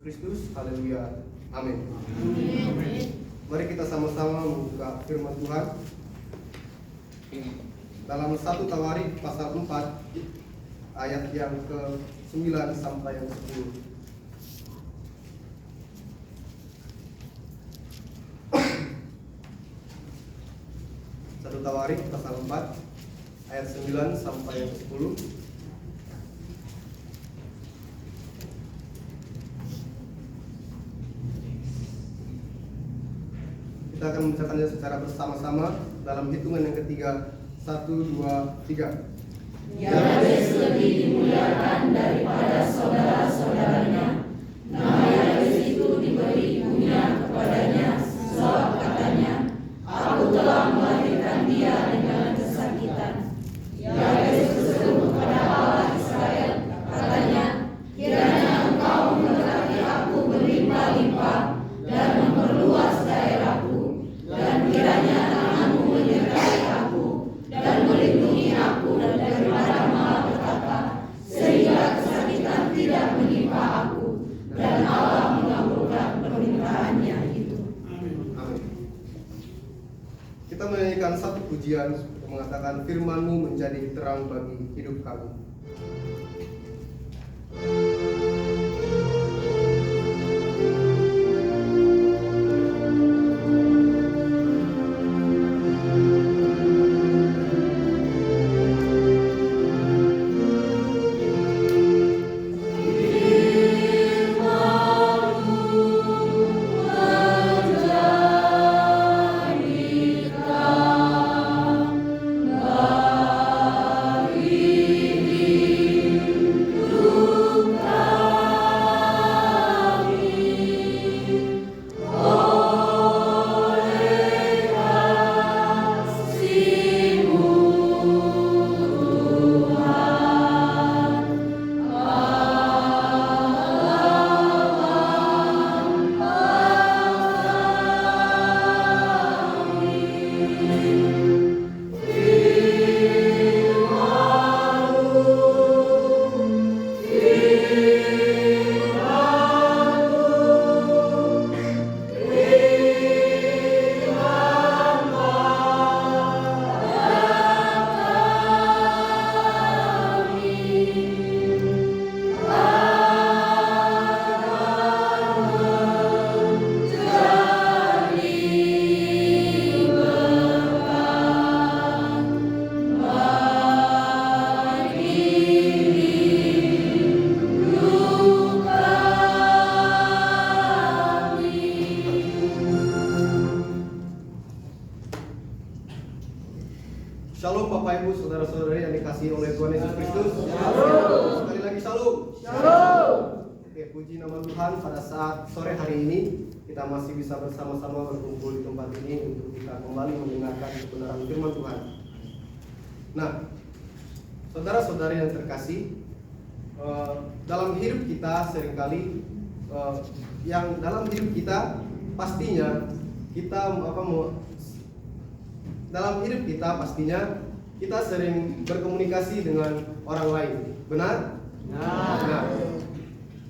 Kristus. Haleluya. Amin. Mari kita sama-sama membuka firman Tuhan dalam 1 Tawarik pasal 4 ayat yang ke-9 sampai yang ke-10. Satu Tawarik pasal 4 ayat 9 sampai yang ke-10. Kita akan membacakannya secara bersama-sama dalam hitungan yang ketiga. 1, 2, 3. Yabes lebih dimuliakan daripada saudara-saudaranya. Nama Yabes itu diberi ibunya kepadanya, sebab katanya, aku telah melahirkan dia dengan kesakitan. Yabes berseru kepada Allah Israel, katanya, kiranya engkau memberkati aku berlimpah-limpah dan memperluas daerahku, dan kiranya tanganmu menyertai aku dan melindungi aku daripada malapetaka, sehingga kesakitan tidak menimpa aku, dan Allah mengabulkan permintaannya itu. Amin. Kita menyanyikan satu pujian yang mengatakan, firman-Mu menjadi terang bagi hidup kami. Shalom Bapak Ibu, saudara-saudari yang dikasihi oleh Tuhan Yesus Kristus. Shalom. Sekali lagi shalom. Shalom. Oke, puji nama Tuhan, pada saat sore hari ini kita masih bisa bersama-sama berkumpul di tempat ini untuk kita kembali mendengarkan kebenaran firman Tuhan. Nah, saudara-saudari yang terkasih, dalam hidup kita seringkali dalam hidup kita pastinya dalam hidup kita pastinya kita sering berkomunikasi dengan orang lain, benar? Nah,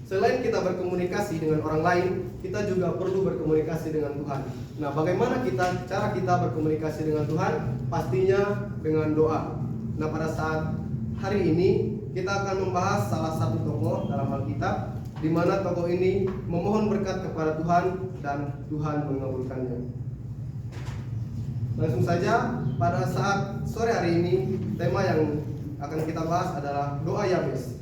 selain kita berkomunikasi dengan orang lain, kita juga perlu berkomunikasi dengan Tuhan. Nah, bagaimana cara kita berkomunikasi dengan Tuhan? Pastinya dengan doa. Nah, pada saat hari ini kita akan membahas salah satu tokoh dalam Alkitab, di mana tokoh ini memohon berkat kepada Tuhan dan Tuhan mengabulkannya. Langsung saja, pada saat sore hari ini tema yang akan kita bahas adalah doa Yabes.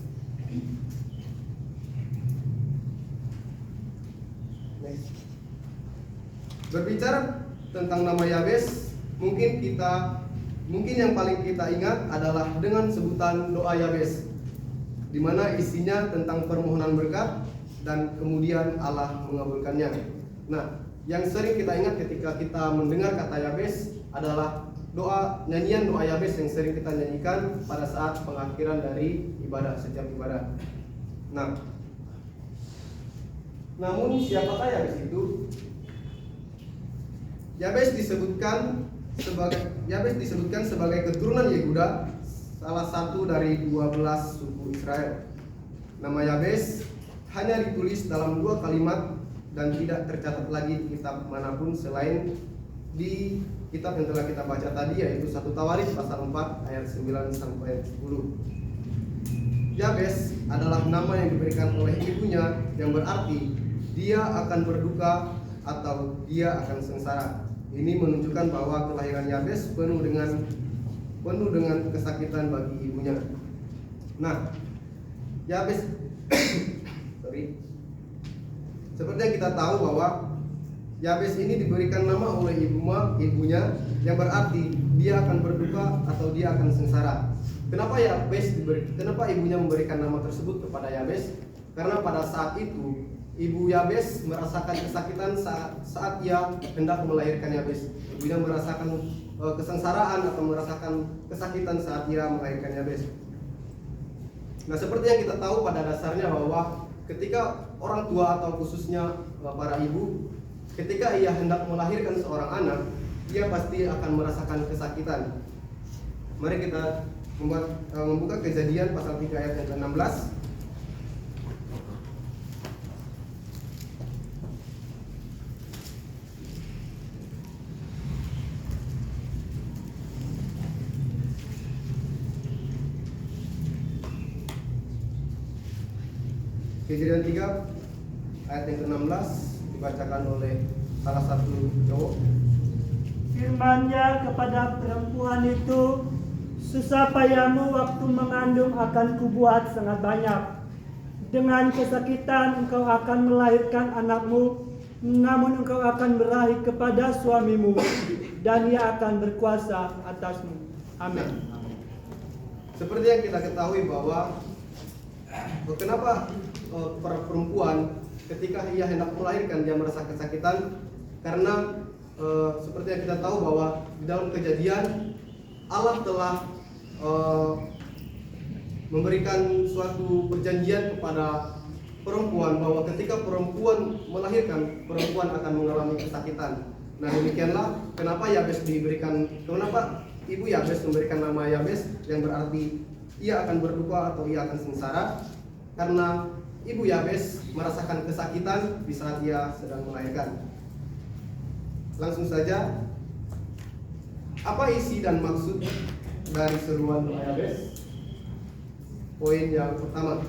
Berbicara tentang nama Yabes, mungkin yang paling kita ingat adalah dengan sebutan doa Yabes, di mana isinya tentang permohonan berkat dan kemudian Allah mengabulkannya. Nah, yang sering kita ingat ketika kita mendengar kata Yabes adalah nyanyian doa Yabes yang sering kita nyanyikan pada saat pengakhiran dari setiap ibadah. Nah, namun siapakah Yabes itu? Yabes disebutkan sebagai keturunan Yehuda, salah satu dari 12 suku Israel. Nama Yabes hanya ditulis dalam 2 kalimat dan tidak tercatat lagi di kitab manapun selain di kitab yang telah kita baca tadi, yaitu 1 Tawarikh pasal 4 ayat 9 sampai 10. Yabes adalah nama yang diberikan oleh ibunya, yang berarti dia akan berduka atau dia akan sengsara. Ini menunjukkan bahwa kelahiran Yabes penuh dengan kesakitan bagi ibunya. Nah, Yabes seperti yang kita tahu bahwa Yabes ini diberikan nama oleh ibunya, yang berarti dia akan berduka atau dia akan sengsara. Kenapa ibunya memberikan nama tersebut kepada Yabes? Karena pada saat itu ibu Yabes merasakan kesakitan saat ia hendak melahirkan Yabes. Ibunya merasakan kesengsaraan atau merasakan kesakitan saat ia melahirkan Yabes. Nah, seperti yang kita tahu pada dasarnya bahwa ketika orang tua atau khususnya para ibu, ketika ia hendak melahirkan seorang anak, ia pasti akan merasakan kesakitan. Mari kita membuka Kejadian pasal 3 ayat yang ke-16. Kejadian 3 ayat yang ke-16 dibacakan oleh salah satu cowok. Firman-Nya kepada perempuan itu, susah payahmu waktu mengandung akan kubuat sangat banyak. Dengan kesakitan engkau akan melahirkan anakmu, namun engkau akan berakhir kepada suamimu, dan ia akan berkuasa atasmu. Amin. Seperti yang kita ketahui bahwa kenapa para perempuan ketika ia hendak melahirkan dia merasa kesakitan, karena seperti yang kita tahu bahwa di dalam Kejadian Allah telah memberikan suatu perjanjian kepada perempuan bahwa ketika perempuan melahirkan, perempuan akan mengalami kesakitan. Nah, demikianlah kenapa ibu Yabes memberikan nama Yabes, yang berarti ia akan berduka atau ia akan sengsara, karena ibu Yabes merasakan kesakitan di saat ia sedang melahirkan. Langsung saja, apa isi dan maksud dari seruan doa Yabes? Poin yang pertama,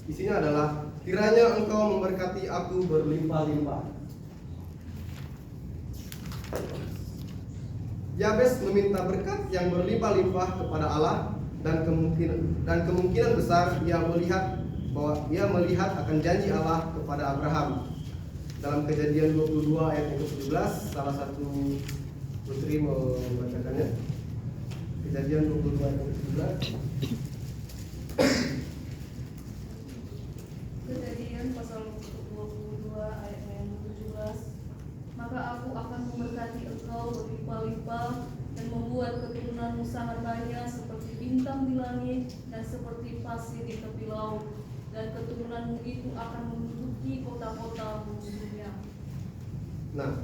isinya adalah, kiranya engkau memberkati aku berlimpah-limpah. Yabes meminta berkat yang berlimpah-limpah kepada Allah, dan kemungkinan besar ia melihat akan janji Allah kepada Abraham. Dalam Kejadian 22 ayat yang ke-17, salah satu putri membacakannya. Kejadian 22 ayat yang ke-17. Kejadian pasal 22 ayat yang ke-17. Maka aku akan memberkati engkau berlimpah-limpah dan membuat keturunanmu sangat banyak seperti bintang di langit dan seperti pasir di tepi laut, dan keturunanmu itu akan menduduki kota-kota musuhnya. Nah,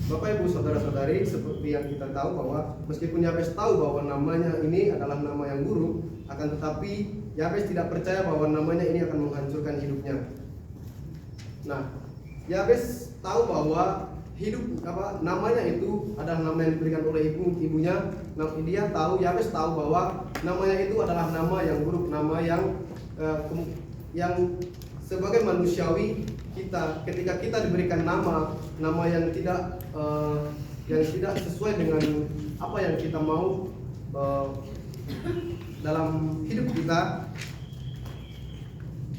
Bapak Ibu saudara-saudari, seperti yang kita tahu bahwa meskipun Yabes tahu bahwa namanya ini adalah nama yang buruk, akan tetapi Yabes tidak percaya bahwa namanya ini akan menghancurkan hidupnya. Nah, Yabes tahu bahwa namanya itu adalah nama yang diberikan oleh ibunya. Nah, Yabes tahu bahwa namanya itu adalah nama yang buruk, nama yang sebagai manusiawi ketika kita diberikan nama yang tidak sesuai dengan apa yang kita mau dalam hidup kita.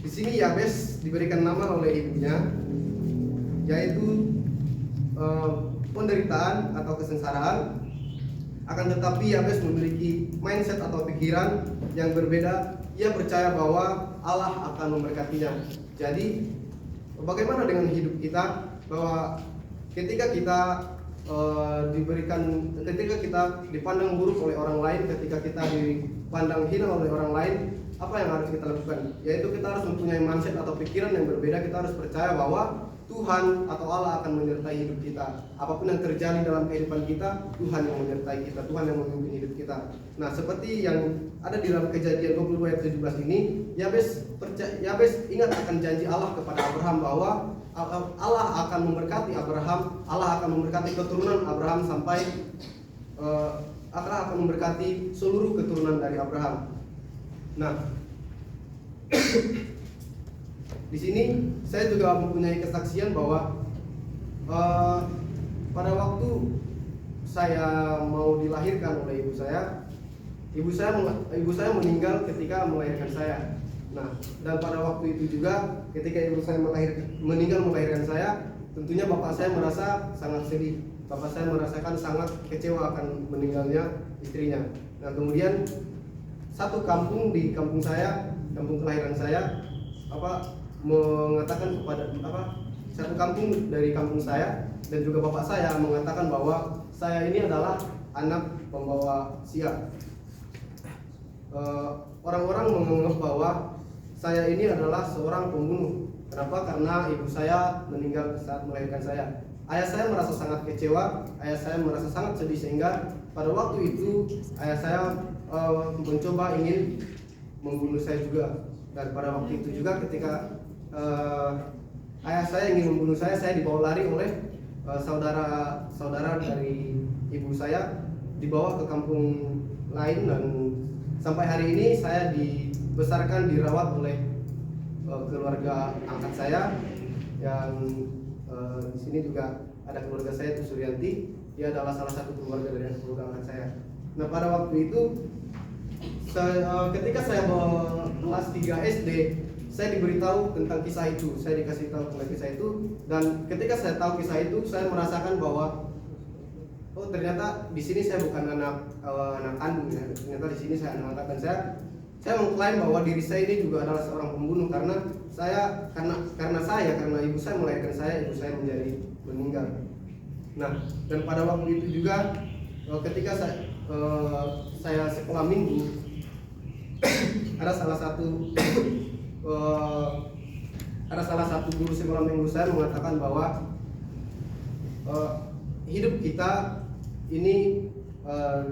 Di sini Yabes diberikan nama oleh ibunya, yaitu penderitaan atau kesengsaraan. Akan tetapi Yabes memiliki mindset atau pikiran yang berbeda. Ia percaya bahwa Allah akan memberkatinya. Jadi bagaimana dengan hidup kita, bahwa ketika kita ketika kita dipandang buruk oleh orang lain, ketika kita dipandang hina oleh orang lain, apa yang harus kita lakukan? Yaitu kita harus mempunyai mindset atau pikiran yang berbeda. Kita harus percaya bahwa Tuhan atau Allah akan menyertai hidup kita. Apapun yang terjadi dalam kehidupan kita, Tuhan yang menyertai kita, Tuhan yang memimpin hidup kita. Nah, seperti yang ada di dalam Kejadian 22 ayat 17 ini, Yabes ingat akan janji Allah kepada Abraham bahwa Allah akan memberkati Abraham, Allah akan memberkati keturunan Abraham sampai Allah akan memberkati seluruh keturunan dari Abraham. Nah, di sini saya juga mempunyai kesaksian bahwa pada waktu saya mau dilahirkan oleh ibu saya meninggal ketika melahirkan saya. Nah, dan pada waktu itu juga ketika ibu saya meninggal melahirkan saya, tentunya bapak saya merasa sangat sedih. Bapak saya merasakan sangat kecewa akan meninggalnya istrinya. Nah, kemudian satu kampung di kampung saya, kampung kelahiran saya, mengatakan kepada satu kampung dari kampung saya dan juga bapak saya mengatakan bahwa saya ini adalah anak pembawa sial. Orang-orang menganggap bahwa saya ini adalah seorang pembunuh. Kenapa? Karena ibu saya meninggal saat melahirkan saya. Ayah saya merasa sangat kecewa, ayah saya merasa sangat sedih sehingga pada waktu itu ayah saya mencoba ingin membunuh saya juga. Dan pada waktu itu juga ketika ayah saya ingin membunuh saya dibawa lari oleh saudara dari ibu saya, dibawa ke kampung lain, dan sampai hari ini saya dibesarkan, dirawat oleh keluarga angkat saya. Yang di sini juga ada keluarga saya, itu Suryanti, dia adalah salah satu keluarga dari keluarga angkat saya. Nah, pada waktu itu ketika saya kelas 3 SD, saya diberitahu tentang kisah itu, saya dikasih tahu tentang kisah itu, dan ketika saya tahu kisah itu, saya merasakan bahwa oh, ternyata di sini saya bukan anak kandung ya. Ternyata di sini saya anak angkat, dan saya mengklaim bahwa diri saya ini juga adalah seorang pembunuh karena ibu saya melahirkan saya, ibu saya menjadi meninggal. Nah, dan pada waktu itu juga ketika saya sekolah minggu, ada salah satu guru sekolah minggu saya mengatakan bahwa hidup kita ini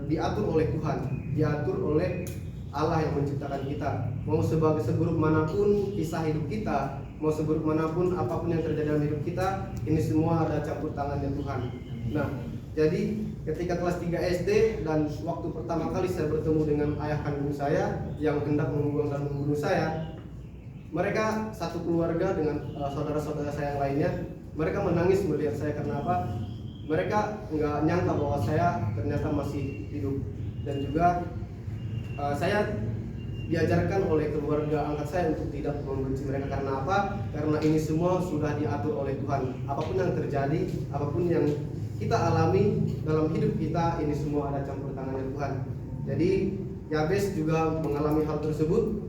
diatur oleh Tuhan, diatur oleh Allah yang menciptakan kita. Mau seburuk manapun kisah hidup kita, mau seburuk manapun apapun yang terjadi dalam hidup kita, ini semua ada campur tangannya Tuhan. Nah, jadi ketika kelas 3 SD dan waktu pertama kali saya bertemu dengan ayah kandung saya yang hendak membunuh dan membunuh saya, mereka satu keluarga dengan saudara-saudara saya yang lainnya, mereka menangis melihat saya. Karena apa? Mereka nggak nyangka bahwa saya ternyata masih hidup. Dan juga saya diajarkan oleh keluarga angkat saya untuk tidak membenci mereka. Karena apa? Karena ini semua sudah diatur oleh Tuhan. Apapun yang terjadi, apapun yang kita alami dalam hidup kita, ini semua ada campur tangannya Tuhan. Jadi Yabes juga mengalami hal tersebut.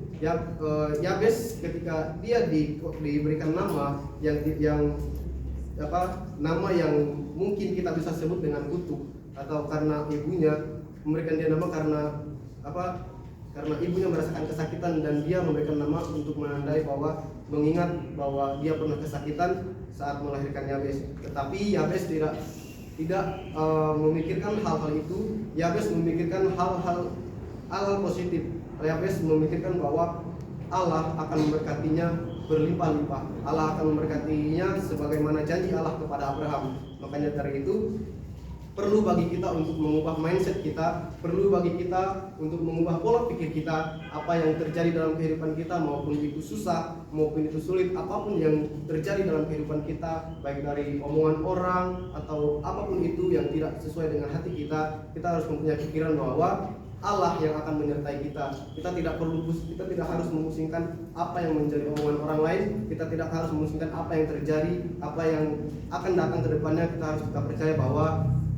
Yabes ketika dia diberikan nama nama yang mungkin kita bisa sebut dengan kutuk, atau karena ibunya memberikan dia nama karena ibunya merasakan kesakitan dan dia memberikan nama untuk menandai bahwa mengingat bahwa dia pernah kesakitan saat melahirkan Yabes. Tetapi Yabes tidak memikirkan hal-hal itu. Yabes memikirkan hal-hal positif. Yabes memikirkan bahwa Allah akan memberkatinya berlimpah-limpah. Allah akan memberkatinya sebagaimana janji Allah kepada Abraham. Makanya dari itu perlu bagi kita untuk mengubah mindset kita, perlu bagi kita untuk mengubah pola pikir kita. Apa yang terjadi dalam kehidupan kita, maupun itu susah, maupun itu sulit, apapun yang terjadi dalam kehidupan kita, baik dari omongan orang atau apapun itu yang tidak sesuai dengan hati kita, kita harus mempunyai pikiran bahwa Allah yang akan menyertai kita. Kita tidak harus memusingkan apa yang menjadi omongan orang lain. Kita tidak harus memusingkan apa yang terjadi, apa yang akan datang ke depannya. Kita harus tetap percaya bahwa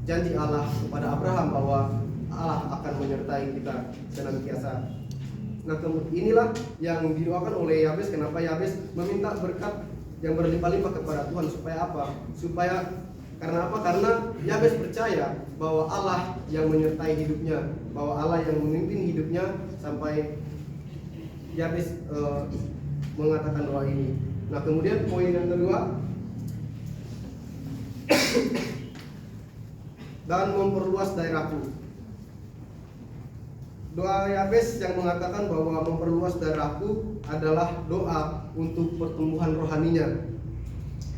janji Allah kepada Abraham bahwa Allah akan menyertai kita senantiasa. Nah, inilah yang didoakan oleh Yabes. Kenapa Yabes meminta berkat yang berlimpah-limpah kepada Tuhan? Supaya apa? Karena apa? Karena Yabes percaya bahwa Allah yang menyertai hidupnya, bahwa Allah yang memimpin hidupnya, sampai Yabes mengatakan doa ini. Nah, kemudian poin yang kedua, dan memperluas daerahku. Doa Yabes yang mengatakan bahwa memperluas daerahku adalah doa untuk pertumbuhan rohaninya.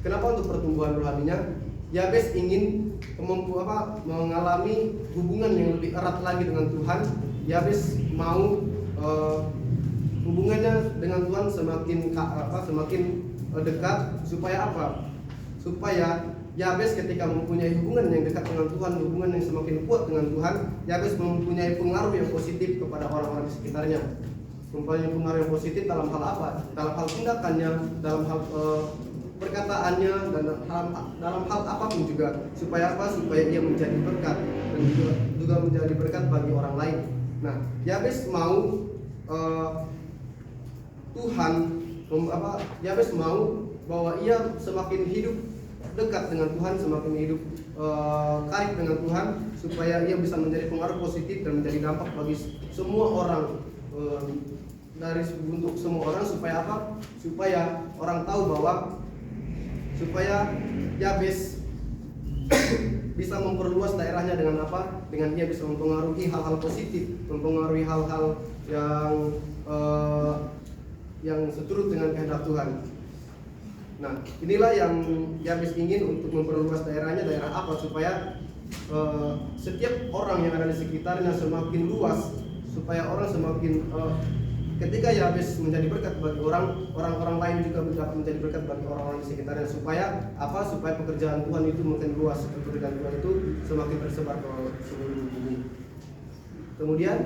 Kenapa untuk pertumbuhan rohaninya? Yabes ingin mengalami hubungan yang lebih erat lagi dengan Tuhan. Yabes mau hubungannya dengan Tuhan semakin dekat. Supaya apa? Supaya Yabes ketika mempunyai hubungan yang dekat dengan Tuhan, hubungan yang semakin kuat dengan Tuhan, Yabes mempunyai pengaruh yang positif kepada orang-orang di sekitarnya. Mempunyai pengaruh yang positif dalam hal apa? Dalam hal tindakannya, dalam hal perkataannya, dan dalam hal apapun juga. Supaya apa? Supaya ia menjadi berkat dan juga menjadi berkat bagi orang lain. Nah, Yabes mau Yabes mau bahwa ia semakin hidup dekat dengan Tuhan, semakin hidup karib dengan Tuhan, supaya ia bisa menjadi pengaruh positif dan menjadi dampak bagi semua orang, untuk semua orang. Supaya apa? Supaya orang tahu bahwa supaya Yabes bisa memperluas daerahnya dengan apa? Dengan ia bisa mempengaruhi hal-hal positif, mempengaruhi hal-hal yang seturut dengan kehendak Tuhan. Nah, inilah yang Yabes ingin untuk memperluas daerahnya. Daerah apa? Supaya setiap orang yang ada di sekitarnya semakin luas, supaya orang semakin ketika Yabes menjadi berkat bagi orang-orang lain juga dapat menjadi berkat bagi orang-orang di sekitarnya. Supaya apa? Supaya pekerjaan Tuhan itu makin luas, pekerjaan Tuhan itu semakin tersebar ke seluruh bumi. Kemudian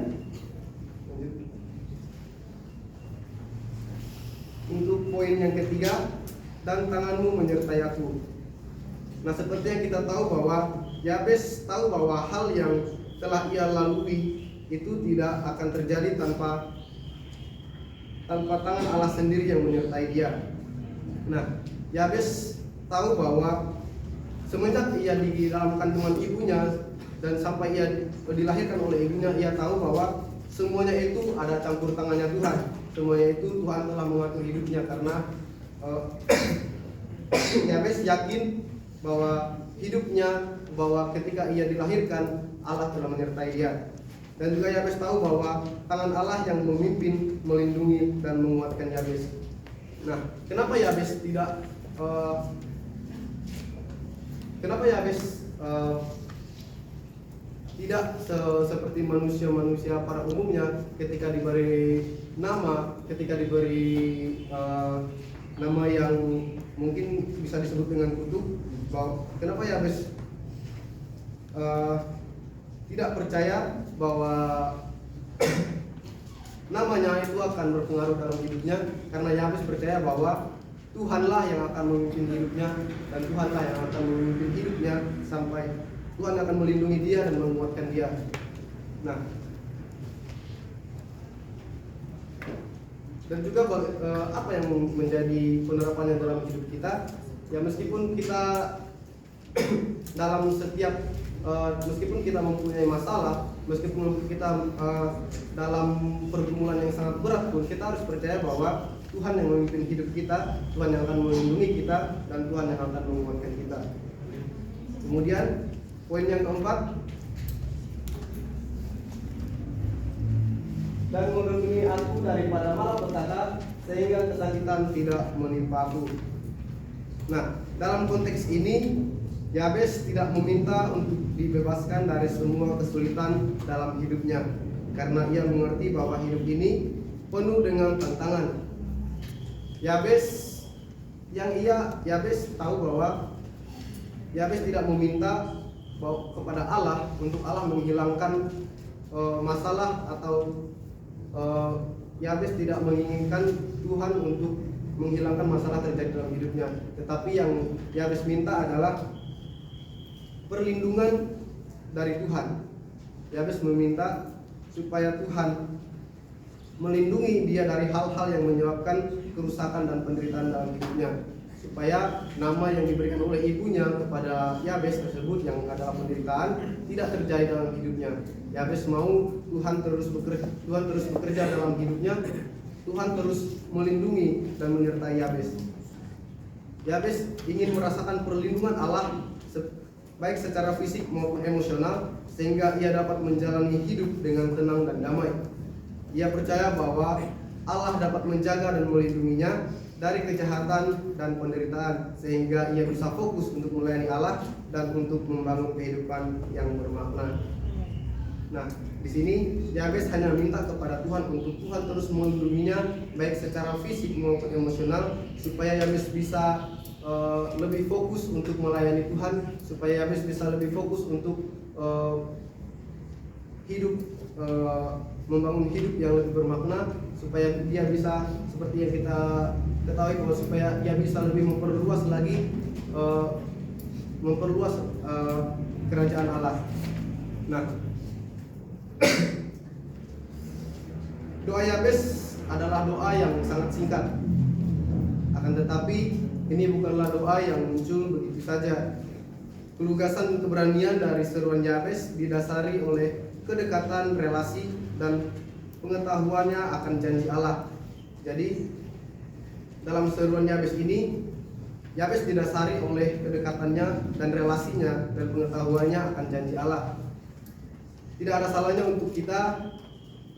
untuk poin yang ketiga, dan tanganmu menyertai aku. Nah, seperti yang kita tahu bahwa Yabes tahu bahwa hal yang telah ia lalui itu tidak akan terjadi tanpa tangan Allah sendiri yang menyertai dia. Nah, Yabes tahu bahwa semenjak ia di dalam kandungan ibunya dan sampai ia dilahirkan oleh ibunya, ia tahu bahwa semuanya itu ada campur tangannya Tuhan. Semuanya itu Tuhan telah mengatur hidupnya, karena Yabes yakin bahwa hidupnya, bahwa ketika ia dilahirkan Allah telah menyertai dia. Dan juga Yabes tahu bahwa tangan Allah yang memimpin, melindungi, dan menguatkan Yabes. Nah, kenapa Yabes tidak seperti manusia-manusia pada umumnya ketika diberi nama, nama yang mungkin bisa disebut dengan kutuk. Kenapa Yabes tidak percaya bahwa namanya itu akan berpengaruh dalam hidupnya? Karena Yabes percaya bahwa Tuhanlah yang akan memimpin hidupnya, dan Tuhanlah yang akan memimpin hidupnya sampai Tuhan akan melindungi dia dan menguatkan dia. Nah, dan juga apa yang menjadi penerapannya dalam hidup kita? Ya, meskipun kita meskipun kita mempunyai masalah, meskipun kita dalam pergumulan yang sangat berat pun, kita harus percaya bahwa Tuhan yang memimpin hidup kita, Tuhan yang akan melindungi kita, dan Tuhan yang akan menguatkan kita. Kemudian poin yang keempat, dan melindungi aku daripada malapetaka, sehingga kesakitan tidak menimpa aku. Nah, dalam konteks ini Yabes tidak meminta untuk dibebaskan dari semua kesulitan dalam hidupnya, karena ia mengerti bahwa hidup ini penuh dengan tantangan. Yabes tahu bahwa Yabes tidak meminta kepada Allah untuk Allah menghilangkan masalah, atau Yabes tidak menginginkan Tuhan untuk menghilangkan masalah terjadi dalam hidupnya. Tetapi yang Yabes minta adalah perlindungan dari Tuhan. Yabes meminta supaya Tuhan melindungi dia dari hal-hal yang menyebabkan kerusakan dan penderitaan dalam hidupnya, supaya nama yang diberikan oleh ibunya kepada Yabes tersebut yang adalah penderitaan tidak terjadi dalam hidupnya. Yabes mau Tuhan terus bekerja dalam hidupnya, Tuhan terus melindungi dan menyertai Yabes. Yabes ingin merasakan perlindungan Allah baik secara fisik maupun emosional, sehingga ia dapat menjalani hidup dengan tenang dan damai. Ia percaya bahwa Allah dapat menjaga dan melindunginya dari kejahatan dan penderitaan, sehingga ia bisa fokus untuk melayani Allah dan untuk membangun kehidupan yang bermakna. Nah, di sini Yabes hanya minta kepada Tuhan untuk Tuhan terus melindunginya baik secara fisik maupun emosional, supaya Yabes bisa lebih fokus untuk melayani Tuhan, supaya Yabes bisa lebih fokus untuk hidup, membangun hidup yang lebih bermakna, supaya dia bisa, seperti yang kita ketahui, bahwa supaya dia bisa lebih memperluas lagi kerajaan Allah. Nah, doa Yabes adalah doa yang sangat singkat, akan tetapi ini bukanlah doa yang muncul begitu saja. Kelugasan dan keberanian dari seruan Yabes didasari oleh kedekatan relasi dan pengetahuannya akan janji Allah. Jadi dalam seruan Yabes ini, Yabes didasari oleh kedekatannya dan relasinya dan pengetahuannya akan janji Allah. Tidak ada salahnya untuk kita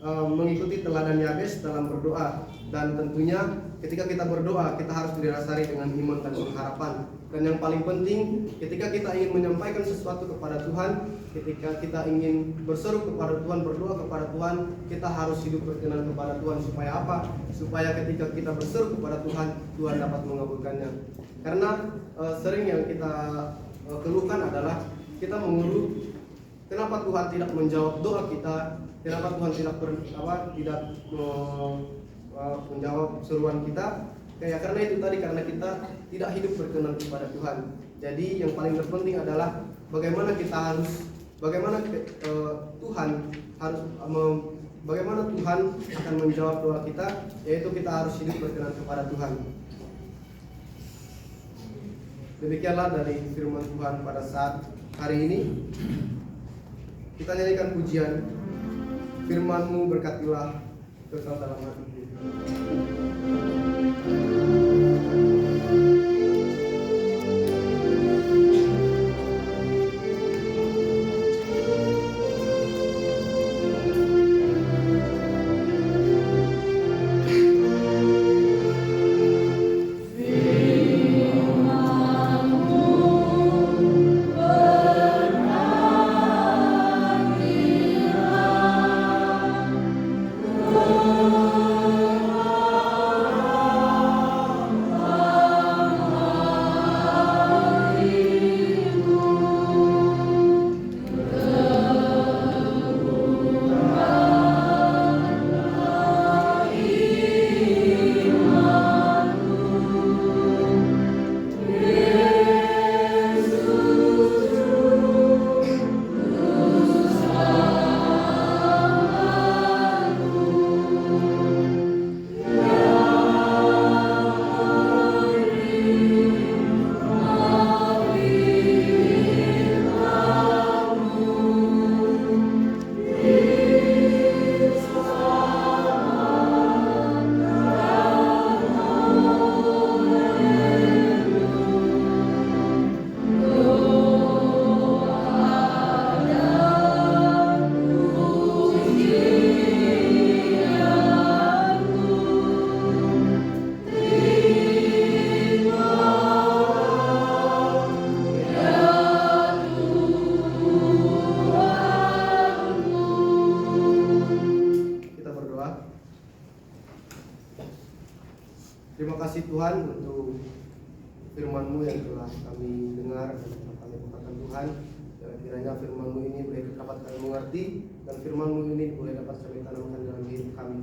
mengikuti teladan Yabes dalam berdoa, dan tentunya ketika kita berdoa kita harus didasari dengan iman dan pengharapan. Dan yang paling penting, ketika kita ingin menyampaikan sesuatu kepada Tuhan, ketika kita ingin berseru kepada Tuhan, berdoa kepada Tuhan, kita harus hidup berkenan kepada Tuhan. Supaya apa? Supaya ketika kita berseru kepada Tuhan, Tuhan dapat mengabulkannya. Karena sering yang kita keluhkan adalah kita mengeluh, kenapa Tuhan tidak menjawab doa kita, kenapa Tuhan tidak menjawab seruan kita. Karena itu tadi, karena kita tidak hidup berkenan kepada Tuhan. Jadi yang paling terpenting adalah bagaimana Tuhan akan menjawab doa kita, yaitu kita harus hidup berkenan kepada Tuhan. Demikianlah dari firman Tuhan pada saat hari ini. Kita nyanyikan pujian, firman-Mu berkatilah kekal dalam hatiku. Terima kasih Tuhan untuk firman-Mu yang telah kami dengar dan telah kami katakan Tuhan. Kiranya firman-Mu ini boleh dapat kami mengerti, dan firman-Mu ini boleh dapat kami tanamkan dalam hidup kami.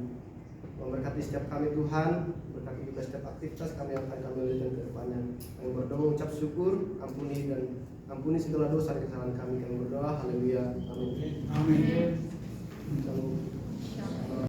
Memberkati setiap kami Tuhan, berkati juga setiap aktivitas kami yang akan kami lakukan ke depannya. Kami berdoa ucap syukur, ampuni segala dosa dan kesalahan kami. Kami berdoa, haleluya, amin. Amin.